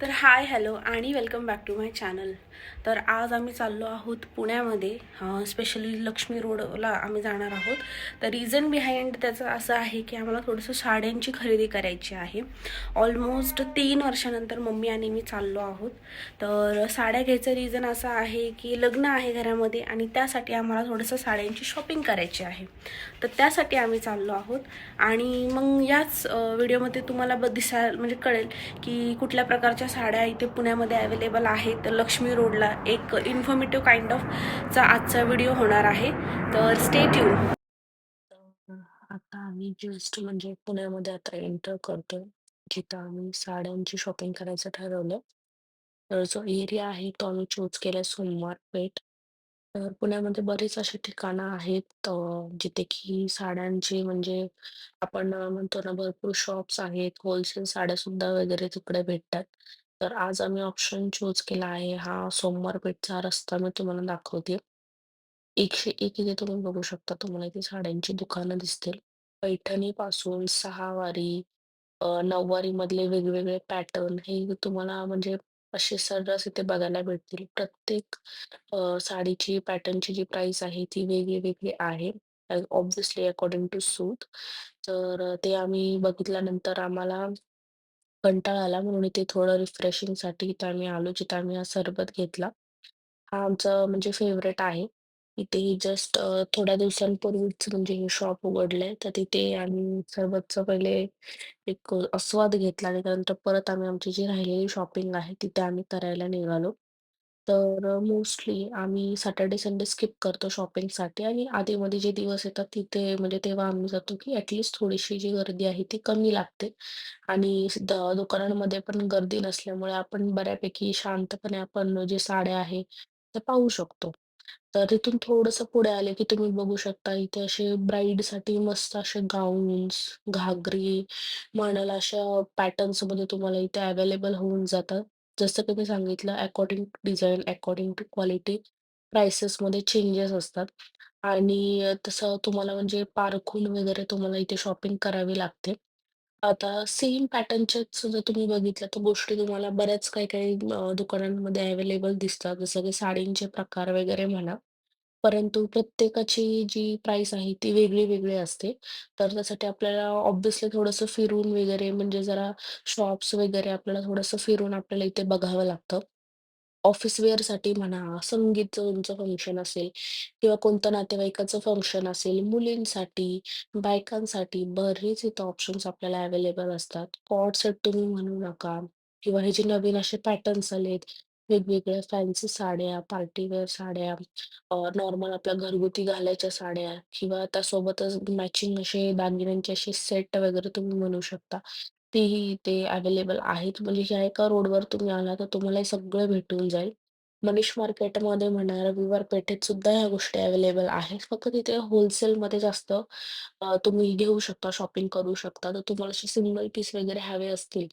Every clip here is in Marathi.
तर हाय, हॅलो आणि welcome back to my channel. तर आज आम्ही चाललो आहोत पुण्यामध्ये, स्पेशली लक्ष्मी रोडला आम्ही जाणार आहोत. तर रिझन बिहाइंड त्याचं असं आहे की आम्हाला थोडंसं साड्यांची खरेदी करायची आहे. ऑलमोस्ट 3 वर्षानंतर मम्मी आणि मी चाललो आहोत. तर साड्या घ्यायचं रिझन असं आहे की लग्न आहे घरामध्ये आणि त्यासाठी आम्हाला थोडंसं साड्यांची शॉपिंग करायची आहे. तर त्यासाठी आम्ही चाललो आहोत. आणि मग याच व्हिडिओमध्ये तुम्हाला म्हणजे कळेल की कुठल्या प्रकारच्या साड्या इथे पुण्यामध्ये अवेलेबल आहेत. तर लक्ष्मी रोडला एक इन्फॉर्मेटिव्ह काइंड ऑफ चा आजचा व्हिडिओ होणार आहे. तर स्टे ट्यून. आता आम्ही जस्ट म्हणजे पुण्यामध्ये आता एंटर करतोय, जिथं आम्ही साड्यांची शॉपिंग करायचं ठरवलं. तर जो एरिया आहे तो आम्ही चूज केलाय सोमवार पेठ. तर पुण्यामध्ये बरीच अशी ठिकाणं आहेत जिथे की साड्यांची म्हणजे आपण म्हणतो ना भरपूर शॉप्स आहेत, होलसेल साड्यासुद्धा वगैरे तिकडे भेटतात. तर आज आम्ही ऑप्शन चूज केला आहे हा सोमवार पेठचा रस्ता मी तुम्हाला दाखवते. 101 इथे तुम्ही बघू शकता. तुम्हाला इथे साड्यांची दुकानं दिसतील. पैठणीपासून सहावारी, नऊवारीमधले वेगवेगळे पॅटर्न हे तुम्हाला म्हणजे असे सर्रास इथे बघायला भेटतील. प्रत्येक साडीची पॅटर्नची जी प्राइस आहे ती वेगळी आहे. ऑब्व्हियसली अकॉर्डिंग टू सूट. तर ते आम्ही बघितल्यानंतर आम्हाला कंटाळा आला म्हणून इथे थोडं रिफ्रेशिंगसाठी इथे आम्ही आलो, जिथे आम्ही हा सरबत घेतला. हा आमचा म्हणजे फेव्हरेट आहे. इथे जस्ट थोड्या दिवसांपूर्वीच म्हणजे हे शॉप उघडलंय. तर तिथे आम्ही सरबतचा पहिले एक आस्वाद घेतला आणि त्यानंतर परत आम्ही आमची जी राहिलेली शॉपिंग आहे तिथे आम्ही करायला निघालो. तर मोस्टली आम्ही सॅटर्डे, संडे स्किप करतो शॉपिंगसाठी आणि आधीमध्ये जे दिवस येतात तिथे म्हणजे तेव्हा आम्ही जातो, की थोडीशी जी गर्दी आहे ती कमी लागते आणि दुकानांमध्ये पण गर्दी नसल्यामुळे आपण बऱ्यापैकी शांतपणे आपण जे साड्या आहे, त्या पाहू शकतो. तर तिथून थोडंसं पुढे आले, की तुम्ही बघू शकता इथे असे ब्राईडसाठी मस्त असे गाऊन्स, घागरी म्हणाल अशा पॅटर्न्समध्ये तुम्हाला इथे अवेलेबल होऊन जातात. जसं की मी सांगितलं according to design, according to quality प्राइसेसमध्ये चेंजेस असतात आणि तसं तुम्हाला म्हणजे पारखून वगैरे तुम्हाला इथे शॉपिंग करावी लागते. आता सेम पॅटर्नच्याच जर तुम्ही बघितल्या तर गोष्टी तुम्हाला बऱ्याच काही-काही दुकानांमध्ये अवेलेबल दिसतात. जसं की साडींचे प्रकार वगैरे म्हणा. परंतु प्रत्येकाची जी प्राइस आहे ती वेगळी असते. तर त्यासाठी आपल्याला ऑब्व्हियसली थोडंसं फिरून वगैरे म्हणजे जरा शॉप्स वगैरे आपल्याला थोडंसं फिरून आपल्याला इथे बघावं लागतं. ऑफिस वेअरसाठी म्हणा, संगीतचं तुमचं फंक्शन असेल किंवा कोणतं नातेवाईकाचं फंक्शन असेल, मुलींसाठी, बायकांसाठी बरेच इथं ऑप्शन्स आपल्याला अवेलेबल असतात. कॉर्ड सेट तुम्ही म्हणू नका किंवा हे जे नवीन असे पॅटर्न्स आलेत, वेगवेगळ्या फॅन्सी साड्या, पार्टीवेअर साड्या, नॉर्मल आपल्या घरगुती घालायच्या साड्या किंवा त्यासोबतच मॅचिंग असे दागिन्यांचे असे सेट वगैरे तुम्ही म्हणू शकता. तेही इथे अवेलेबल आहेत. म्हणजे ह्या एका रोडवर तुम्ही आला तर तुम्हाला हे सगळं भेटून जाईल. मनीष मार्केटमध्ये म्हणा, रविवार पेठेत सुद्धा ह्या गोष्टी अवेलेबल आहेत. फक्त तिथे होलसेलमध्ये जास्त तुम्ही घेऊ शकता, शॉपिंग करू शकता. तर तुम्हाला असे सिंगल पीस वगैरे हवे असतील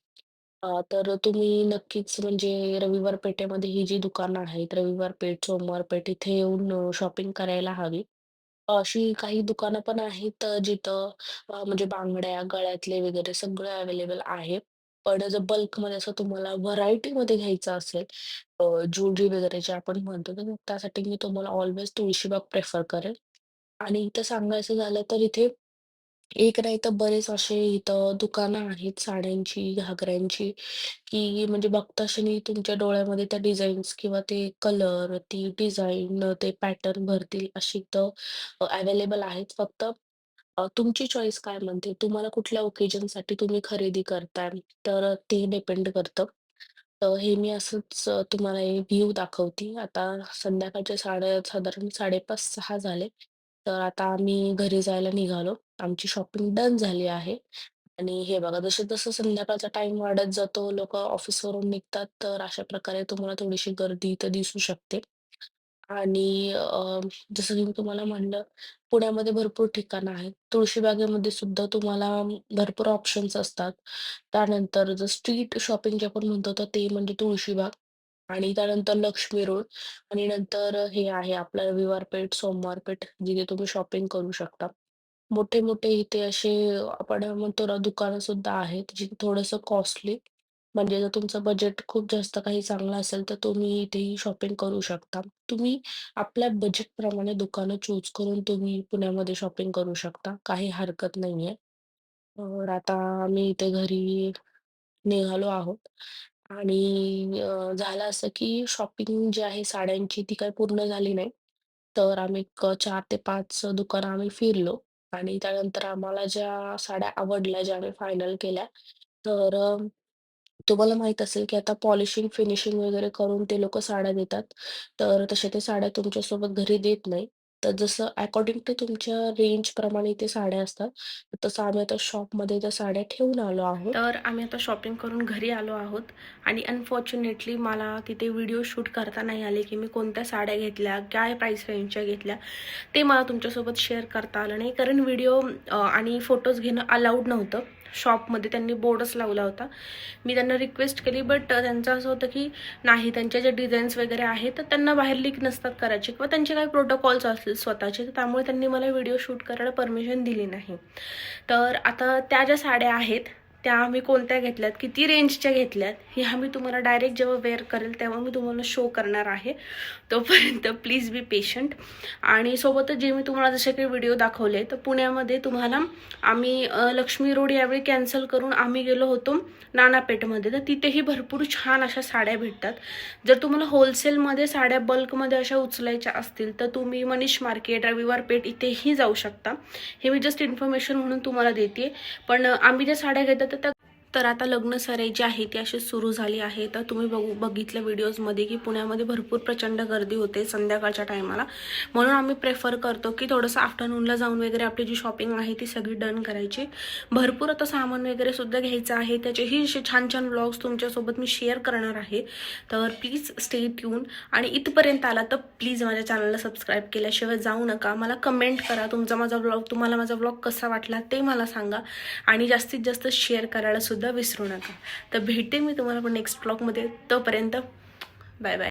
तर तुम्ही नक्कीच म्हणजे रविवार पेठेमध्ये ही जी दुकानं आहेत, रविवार पेठ, सोमवार पेठ इथे येऊन शॉपिंग करायला हवी. अशी काही दुकानं पण आहेत जिथं म्हणजे बांगड्या, गळ्यातले वगैरे सगळं अवेलेबल आहे. पण जर बल्कमध्ये असं तुम्हाला व्हरायटीमध्ये घ्यायचं असेल ज्वेलरी वगैरे जे आपण म्हणतो, तर त्यासाठी मी तुम्हाला ऑल्वेज तुळशीबाग प्रिफर करेल. आणि इथं सांगायचं झालं तर इथे एक नाही तर बरेच असे इथं दुकानं आहेत साड्यांची, घागऱ्यांची, की म्हणजे बघता क्षणी तुमच्या डोळ्यामध्ये त्या डिझाईन्स किंवा ते कलर, ती डिझाईन, ते पॅटर्न भरतील अशी इथं अवेलेबल आहेत. फक्त तुमची चॉईस काय म्हणते? तुम्हाला कुठल्या ओकेजनसाठी तुम्ही खरेदी करताय, तर ते डिपेंड करतं. तर हे मी असंच तुम्हाला हे व्ह्यू दाखवते. आता संध्याकाळचे साधारण 5:30-6 झाले. तर आता आम्ही घरी जायला निघालो. आमची शॉपिंग डन झाली आहे. आणि हे बघा जसं-जसं संध्याकाळचा टाईम वाढत जातो, लोकं ऑफिसवरून निघतात, तर अशा प्रकारे तुम्हाला थोडीशी गर्दी इथं दिसू शकते. आणि जसं की मी तुम्हाला म्हणलं, पुण्यामध्ये भरपूर ठिकाणं आहेत. तुळशीबागेमध्ये सुद्धा तुम्हाला भरपूर ऑप्शन्स असतात. त्यानंतर जर स्ट्रीट शॉपिंग जे आपण म्हणतो, तर ते म्हणजे तुळशीबाग आणि त्यानंतर लक्ष्मी रोड आणि नंतर हे आहे आपलं रविवार पेठ, सोमवार पेठ जिथे तुम्ही शॉपिंग करू शकता. मोठे-मोठे इथे असे आपण म्हणतो ना दुकानं सुद्धा आहेत, जिथे थोडंसं कॉस्टली म्हणजे जर तुमचं बजेट खूप जास्त काही चांगलं असेल, तर तुम्ही इथेही शॉपिंग करू शकता. तुम्ही आपल्या बजेटप्रमाणे दुकानं चूज करून तुम्ही पुण्यामध्ये शॉपिंग करू शकता. काही हरकत नाहीये. तर आता आम्ही इथे घरी निघालो आहोत आणि झालं असं की शॉपिंग जी आहे साड्यांची ती काही पूर्ण झाली नाही. तर आम्ही एक 4 ते 5 दुकानं आम्ही फिरलो आणि त्यानंतर आम्हाला ज्या साड्या आवडल्या, ज्या आम्ही फायनल केल्या, तर तुम्हाला माहीत असेल की आता पॉलिशिंग, फिनिशिंग वगैरे करून ते लोकं साड्या देतात. तर तशा त्या साड्या तुमच्यासोबत घरी देत नाही. तर जसं अकॉर्डिंग टू तुमच्या रेंजप्रमाणे ते साड्या असतात. तसं आम्ही आता शॉपमध्ये त्या साड्या ठेवून आलो आहोत. तर आम्ही आता शॉपिंग करून घरी आलो आहोत आणि अनफॉर्च्युनेटली मला तिथे व्हिडिओ शूट करता नाही आले की मी कोणत्या साड्या घेतल्या, काय प्राईस रेंजच्या घेतल्या, ते मला तुमच्यासोबत शेअर करता आलं नाही. कारण व्हिडिओ आणि फोटोज घेणं अलाउड नव्हतं. शॉपमध्ये त्यांनी बोर्डच लावला होता. मी त्यांना रिक्वेस्ट केली, बट त्यांचं असं होतं की नाही, त्यांच्या ज्या डिझाईन्स वगैरे आहेत तर त्यांना बाहेर लीक नसतात करायचे किंवा त्यांचे काही प्रोटोकॉल्स असतील स्वतःचे, तर त्यामुळे त्यांनी मला व्हिडिओ शूट करायला परमिशन दिली नाही. तर आता त्या ज्या साड्या आहेत त्या आम्ही कोणत्या घेतल्यात, किती रेंजच्या घेतल्यात, हे आम्ही तुम्हाला डायरेक्ट जेव्हा वेअर करेल तेव्हा मी तुम्हाला शो करणार आहे. तोपर्यंत प्लीज बी पेशंट. आणि सोबतच जे मी तुम्हाला जसे काही व्हिडिओ दाखवले, तर पुण्यामध्ये तुम्हाला आम्ही लक्ष्मी रोड यावेळी कॅन्सल करून आम्ही गेलो होतो नानापेठमध्ये. तर तिथेही भरपूर छान अशा साड्या भेटतात. जर तुम्हाला होलसेलमध्ये साड्या बल्कमध्ये अशा उचलायच्या असतील तर तुम्ही मनीष मार्केट, रविवार पेठ इथेही जाऊ शकता. हे मी जस्ट इन्फॉर्मेशन म्हणून तुम्हाला देते. पण आम्ही ज्या साड्या घेतात तर आता लग्न सराई जी आहे ती अशी सुरू झाली आहे. तर तुम्ही बघितलं व्हिडिओजमध्ये की पुण्यामध्ये भरपूर प्रचंड गर्दी होते संध्याकाळच्या टायमाला. म्हणून आम्ही प्रेफर करतो की थोडंसं आफ्टरनूनला जाऊन वगैरे आपली जी शॉपिंग आहे ती सगळी डन करायची. भरपूर आता सामान वगैरे सुद्धा घ्यायचं आहे. त्याचेही असे छान छान व्लॉग्स तुमच्यासोबत मी शेअर करणार आहे. तर प्लीज स्टे ट्यून. आणि इथपर्यंत आला तर प्लीज माझ्या चॅनलला सबस्क्राईब केल्याशिवाय जाऊ नका. मला कमेंट करा तुम्हाला माझा व्लॉग कसा वाटला ते मला सांगा. आणि जास्तीत जास्त शेअर करायला सुद्धा विसरू नका. तर भेटते मी तुम्हाला पण नेक्स्ट व्लॉगमध्ये. तोपर्यंत बाय बाय.